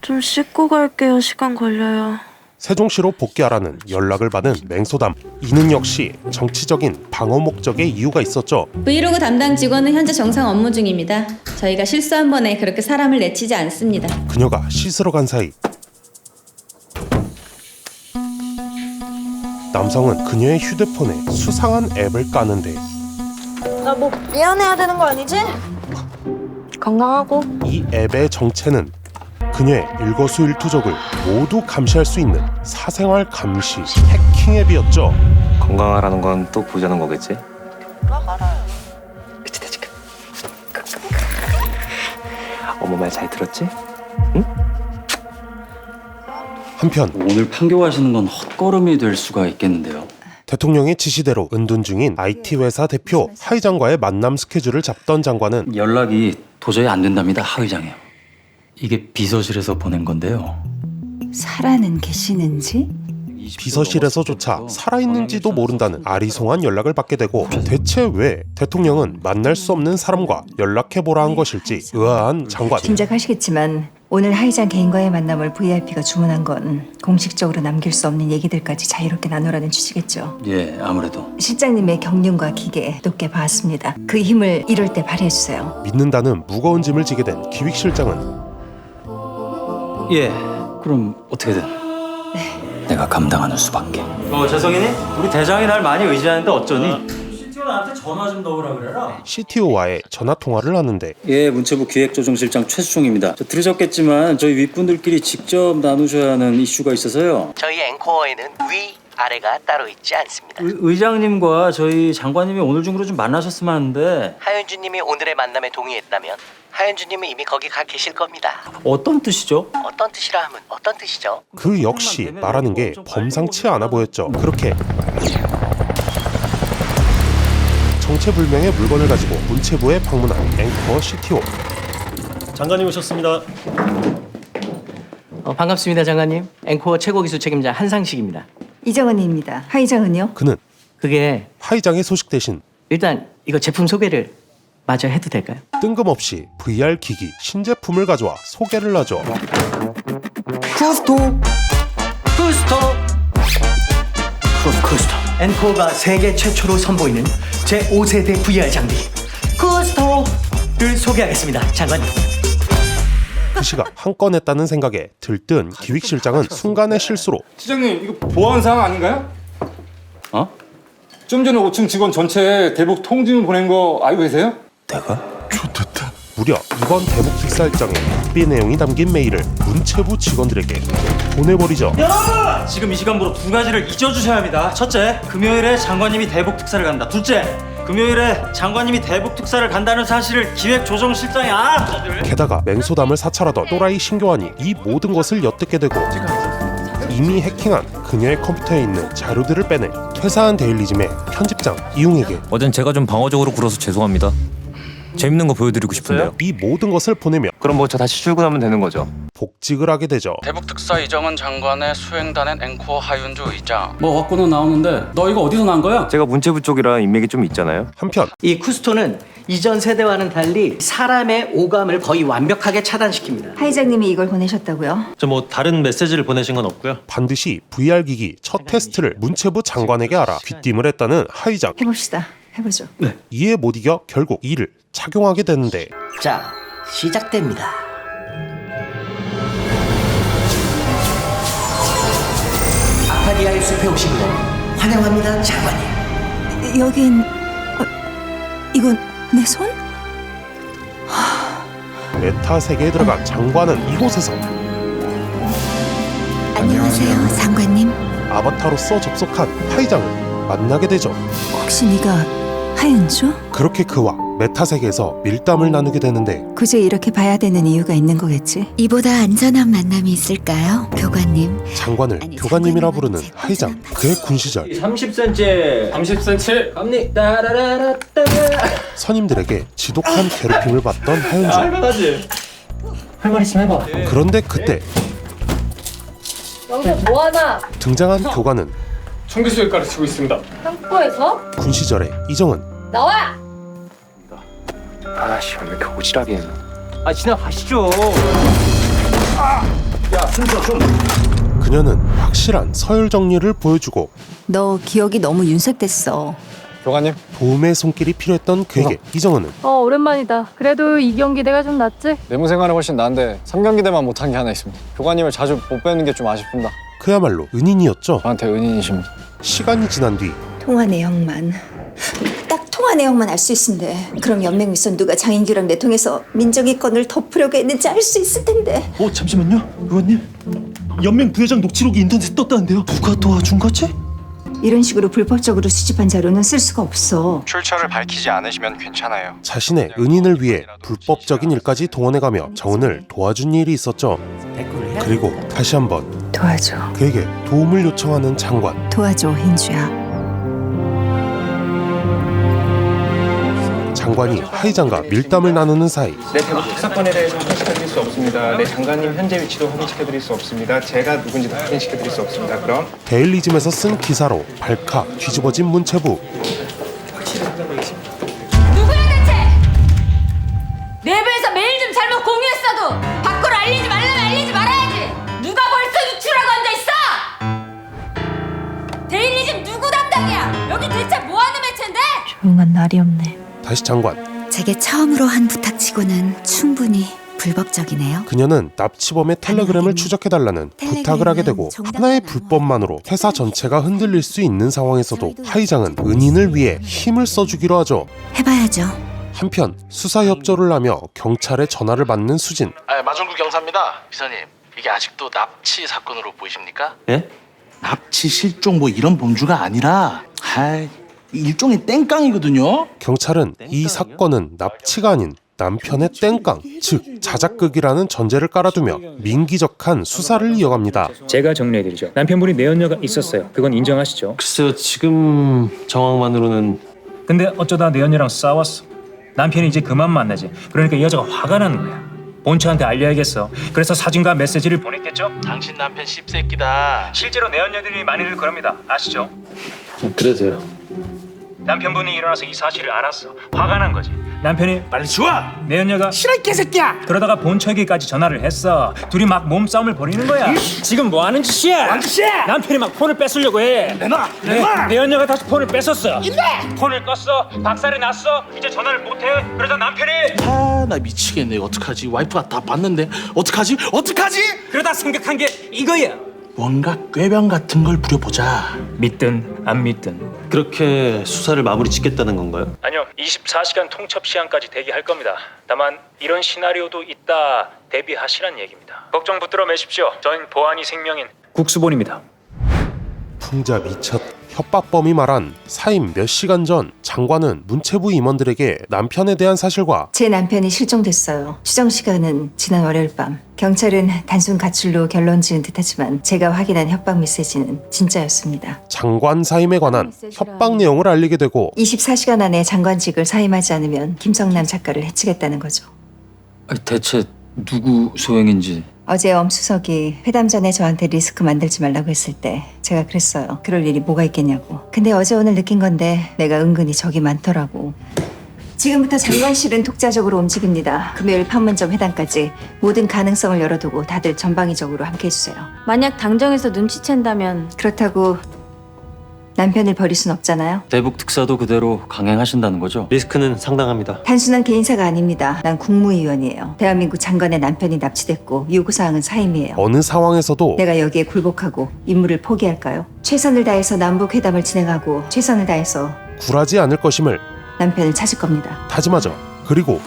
좀 씻고 갈게요. 시간 걸려요. 세종시로 복귀하라는 연락을 받은 맹소담. 이는 역시 정치적인 방어 목적의 이유가 있었죠. 브이로그 담당 직원은 현재 정상 업무 중입니다. 저희가 실수 한 번에 그렇게 사람을 내치지 않습니다. 그녀가 씻으러 간 사이 남성은 그녀의 휴대폰에 수상한 앱을 까는데 나 뭐 미안해야 되는 거 아니지? 건강하고. 이 앱의 정체는 그녀의 일거수일투족을 모두 감시할 수 있는 사생활 감시 해킹 앱이었죠. 건강하라는 건 또 보자는 거겠지? 어머 말 잘 들었지? 응? 한편 오늘 판교하시는 건 헛걸음이 될 수가 있겠는데요. 대통령의 지시대로 은둔 중인 IT 회사 대표 하 의장과의 만남 스케줄을 잡던 장관은 연락이 도저히 안 된답니다. 하 의장이요. 이게 비서실에서 보낸 건데요. 살아는 계시는지? 비서실에서조차 살아있는지도 모른다는 아리송한 연락을 받게 되고 대체 왜 대통령은 만날 수 없는 사람과 연락해보라 한 것일지 의아한 장관. 짐작하시겠지만 오늘 하이장 개인과의 만남을 VIP가 주문한 건 공식적으로 남길 수 없는 얘기들까지 자유롭게 나누라는 취지겠죠. 예, 아무래도. 실장님의 경륜과 기계 높게 봤습니다. 그 힘을 이럴 때 발휘해주세요. 믿는다는 무거운 짐을 지게 된 기획실장은 예, 그럼 어떻게든 내가 감당하는 수밖에. 재성이니? 우리 대장이 날 많이 의지하는데 어쩌니? CTO 나한테 전화 좀 넣으라 그래라. CTO와의 전화 통화를 하는데 예, 문체부 기획조정실장 최수종입니다. 들으셨겠지만 저희 윗분들끼리 직접 나누셔야 하는 이슈가 있어서요. 저희 앵커에는 위, 아래가 따로 있지 않습니다. 의장님과 저희 장관님이 오늘 중으로 좀 만나셨으면 하는데. 하윤주님이 오늘의 만남에 동의했다면 하윤주님은 이미 거기 가 계실 겁니다. 어떤 뜻이죠? 어떤 뜻이라 하면 어떤 뜻이죠? 그 역시 말하는 게 범상치 않아 보였죠. 그렇게 정체불명의 물건을 가지고 문체부에 방문한 앵커 CTO. 장관님 오셨습니다. 반갑습니다, 장관님. 앵커 최고 기술 책임자 한상식입니다. 이정은입니다. 하이장은요? 그는 그게 하이장의 소식 대신 일단 이거 제품 소개를 마저 해도 될까요? 뜬금없이 VR 기기 신제품을 가져와 소개를 하죠. 쿠스토 앵커가 세계 최초로 선보이는 제5세대 VR 장비 쿠스토를 소개하겠습니다, 장관님. FC가 한 건 했다는 생각에 들뜬 기획실장은 순간의 실수로 시장님 이거 보안 사항 아닌가요? 어? 좀 전에 5층 직원 전체에 대북 통지문 보낸 거 알고 계세요? 내가? 좋됐다. 무려 이번 대북 특사일정에 특비 내용이 담긴 메일을 문체부 직원들에게 보내버리죠. 여러분! 지금 이 시간부로 두 가지를 잊어주셔야 합니다. 첫째, 금요일에 장관님이 대북 특사를 간다. 둘째, 금요일에 장관님이 대북 특사를 간다는 사실을 기획조정실장이 알아. 게다가 맹소담을 사찰하던 또라이 신교환이 이 모든 것을 엿듣게 되고 이미 해킹한 그녀의 컴퓨터에 있는 자료들을 빼내 퇴사한 데일리즘의 편집장 이웅에게 어젠 제가 좀 방어적으로 굴어서 죄송합니다. 재밌는 거 보여드리고 싶은데요. 이 모든 것을 보내며 그럼 뭐 저 다시 출근하면 되는 거죠? 복직을 하게 되죠. 대북 특사 이정은 장관의 수행단엔 앵커 하윤주 의장. 뭐 갖고는 나오는데 너 이거 어디서 난 거야? 제가 문체부 쪽이라 인맥이 좀 있잖아요. 한편 이 쿠스토는 이전 세대와는 달리 사람의 오감을 거의 완벽하게 차단시킵니다. 하 회장님이 이걸 보내셨다고요? 저 뭐 다른 메시지를 보내신 건 없고요. 반드시 VR 기기 첫 테스트를 문체부 장관에게 알아 귀띔을 했다는 하 의장. 해봅시다. 해보죠. 이에 못 이겨 결국 이를 착용하게 되는데 자, 시작됩니다. 아카디아의 숲에 오신 걸 환영합니다, 장관님. 여긴 이건 내 손? 메타 세계에 들어간 장관은 이곳에서 안녕하세요, 장관님. 아바타로서 접속한 하이장을 만나게 되죠. 혹시 네가 하윤주? 그렇게 그와 메타 세계에서 밀담을 나누게 되는데 굳이 이렇게 봐야 되는 이유가 있는 거겠지? 이보다 안전한 만남이 있을까요, 교관님? 장관을 교관님이라 부르는 하이장. 그의 군 시절 30cm 30cm 갑니 따라라라따 선임들에게 지독한 괴롭힘을 받던 하윤주. 할만하지? 할 말 있으면 해봐. 그런데 그때 여기서 뭐하나? 등장한 교관은 총기수를 가르치고 있습니다. 창고에서? 군 시절의 이정은. 나와! 아씨 왜 이렇게 오지랖이 했나? 아 지나가시죠. 야 순서 좀. 그녀는 확실한 서열 정리를 보여주고 너 기억이 너무 윤색됐어. 교관님. 도움의 손길이 필요했던 그에게 이정은은 오랜만이다. 그래도 이 경기 내가 좀 낫지? 내무 생활은 훨씬 나은데 3경기 때만 못한 게 하나 있습니다. 교관님을 자주 못 뵈는 게 좀 아쉽습니다. 그야말로 은인이었죠. 저한테 은인이십니다. 시간이 지난 뒤 통화 내용만 딱 통화 내용만 알 수 있는데 그럼 연맹 윗선 누가 장인규랑 내통해서 민정이 건을 덮으려고 했는지 알 수 있을 텐데. 잠시만요, 의원님. 연맹 부회장 녹취록이 인터넷에 떴다는데요. 누가 도와준 거지? 이런 식으로 불법적으로 수집한 자료는 쓸 수가 없어. 출처를 밝히지 않으시면 괜찮아요. 자신의 은인을 위해 불법적인 일까지 동원해가며 정은을 도와준 일이 있었죠. 그리고 다시 한번 도와줘. 그에게 도움을 요청하는 장관. 도와줘, 흰주야. 장관이 하이장과 밀담을 나누는 사이 내 대북 특사건에 대해서 확인시켜드릴 수 없습니다. 내 장관님 현재 위치도 확인시켜드릴 수 없습니다. 제가 누군지도 확인시켜드릴 수 없습니다. 그럼 데일리즘에서 쓴 기사로 발칵 뒤집어진 문체부. 누구야 대체? 내부에서 메일 좀 잘못 공유했어도 밖으로 알리지 말라면 알리지 말아야지. 누가 벌써 유출하고 앉아있어? 데일리즘 누구 담당이야? 여기 대체 뭐하는 매체인데? 조용한 날이 없네. 다시 장관. 제게 처음으로 한 부탁치고는 충분히 불법적이네요. 그녀는 납치범의 텔레그램을 추적해달라는 부탁을 하게 되고 하나의 불법만으로 회사 전체가 흔들릴 수 있는 상황에서도 하이장은 은인을 위해 힘을 써주기로 하죠. 해봐야죠. 한편 수사 협조를 하며 경찰의 전화를 받는 수진. 마중구 경사입니다. 비서님, 이게 아직도 납치 사건으로 보이십니까? 예? 납치, 실종 뭐 이런 범주가 아니라 일종의 땡깡이거든요. 경찰은 이 사건은 납치가 아닌 남편의 땡깡, 즉 자작극이라는 전제를 깔아두며 민기적한 수사를 이어갑니다. 제가 정리해드리죠. 남편분이 내연녀가 있었어요. 그건 인정하시죠? 글쎄요, 지금 정황만으로는. 근데 어쩌다 내연녀랑 싸웠어. 남편이 이제 그만 만나지. 그러니까 이 여자가 화가 나는 거야. 본처한테 알려야겠어. 그래서 사진과 메시지를 보냈겠죠? 당신 남편 씹새끼다. 실제로 내연녀들이 많이들 그럽니다. 아시죠? 그래서요. 남편분이 일어나서 이 사실을 알았어. 화가 난 거지. 남편이 빨리 지워! 내연녀가 싫어 이 개새끼야! 그러다가 본처에게까지 전화를 했어. 둘이 막 몸싸움을 벌이는 거야. 지금 뭐 하는 짓이야? 뭔 짓이야? 남편이 막 폰을 뺏으려고 해. 내놔! 내연녀가 다시 폰을 뺏었어. 일래! 폰을 껐어. 박살이 났어. 이제 전화를 못해. 그러다 남편이 나 미치겠네. 어떡하지? 와이프가 다 봤는데 어떡하지? 그러다 생각한 게 이거야. 뭔가 꾀병 같은 걸 부려보자. 믿든 안 믿든. 그렇게 수사를 마무리 짓겠다는 건가요? 아니요, 24시간 통첩 시한까지 대기할 겁니다. 다만 이런 시나리오도 있다 대비하시란 얘기입니다. 걱정 붙들어 매십시오. 전 보안이 생명인 국수본입니다. 풍자 미쳤. 협박범이 말한 사임 몇 시간 전 장관은 문체부 임원들에게 남편에 대한 사실과 제 남편이 실종됐어요. 추정 시간은 지난 월요일 밤. 경찰은 단순 가출로 결론 지은 듯하지만 제가 확인한 협박 메시지는 진짜였습니다. 장관 사임에 관한 협박 내용을 알리게 되고 24시간 안에 장관직을 사임하지 않으면 김성남 작가를 해치겠다는 거죠. 대체 누구 소행인지. 어제 엄 수석이 회담 전에 저한테 리스크 만들지 말라고 했을 때 제가 그랬어요. 그럴 일이 뭐가 있겠냐고. 근데 어제 오늘 느낀 건데 내가 은근히 적이 많더라고. 지금부터 장관실은 독자적으로 움직입니다. 금요일 판문점 회담까지 모든 가능성을 열어두고 다들 전방위적으로 함께 해주세요. 만약 당정에서 눈치챈다면 그렇다고 남편을 버릴 순 없잖아요. 대북 특사도 그대로 강행하신다는 거죠? 리스크는 상당합니다. 단순한 개인사가 아닙니다. 난 국무위원이에요. 대한민국 장관의 남편이 납치됐고 요구사항은 사임이에요. 어느 상황에서도 내가 여기에 굴복하고 임무를 포기할까요? 최선을 다해서 남북회담을 진행하고 최선을 다해서 굴하지 않을 것임을 남편을 찾을 겁니다. 다짐하죠. 그리고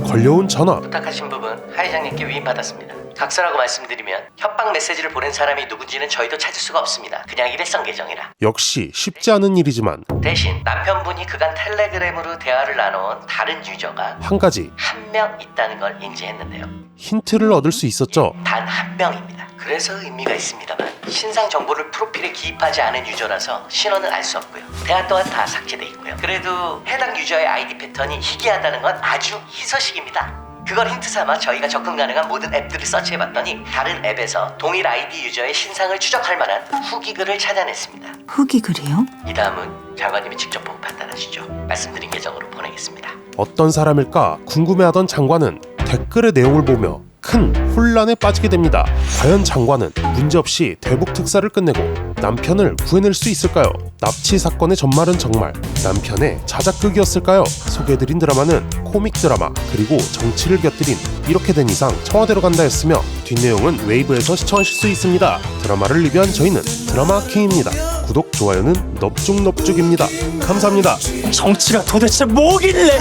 걸려온 전화. 부탁하신 부분 하 회장님께 위임받았습니다. 각서라고 말씀드리면 협박 메시지를 보낸 사람이 누군지는 저희도 찾을 수가 없습니다. 그냥 일회성 계정이라. 역시 쉽지 않은 일이지만 대신 남편분이 그간 텔레그램으로 대화를 나눠온 다른 유저가 한 가지 한 명 있다는 걸 인지했는데요. 힌트를 얻을 수 있었죠. 단 한 명입니다. 그래서 의미가 있습니다만 신상 정보를 프로필에 기입하지 않은 유저라서 신원은 알 수 없고요. 대화 또한 다 삭제돼 있고요. 그래도 해당 유저의 아이디 패턴이 희귀하다는 건 아주 희소식입니다. 그걸 힌트 삼아 저희가 접근 가능한 모든 앱들을 서치해봤더니 다른 앱에서 동일 아이디 유저의 신상을 추적할 만한 후기 글을 찾아냈습니다. 후기 글이요? 이 다음은 장관님이 직접 보고 판단하시죠. 말씀드린 계정으로 보내겠습니다. 어떤 사람일까 궁금해하던 장관은 댓글의 내용을 보며 큰 혼란에 빠지게 됩니다. 과연 장관은 문제없이 대북 특사를 끝내고 남편을 구해낼 수 있을까요? 납치 사건의 전말은 정말 남편의 자작극이었을까요? 소개해드린 드라마는 코믹 드라마 그리고 정치를 곁들인 이렇게 된 이상 청와대로 간다였으며 뒷내용은 웨이브에서 시청하실 수 있습니다. 드라마를 리뷰한 저희는 드라마킹입니다. 구독, 좋아요는 넙죽넙죽입니다. 감사합니다. 정치가 도대체 뭐길래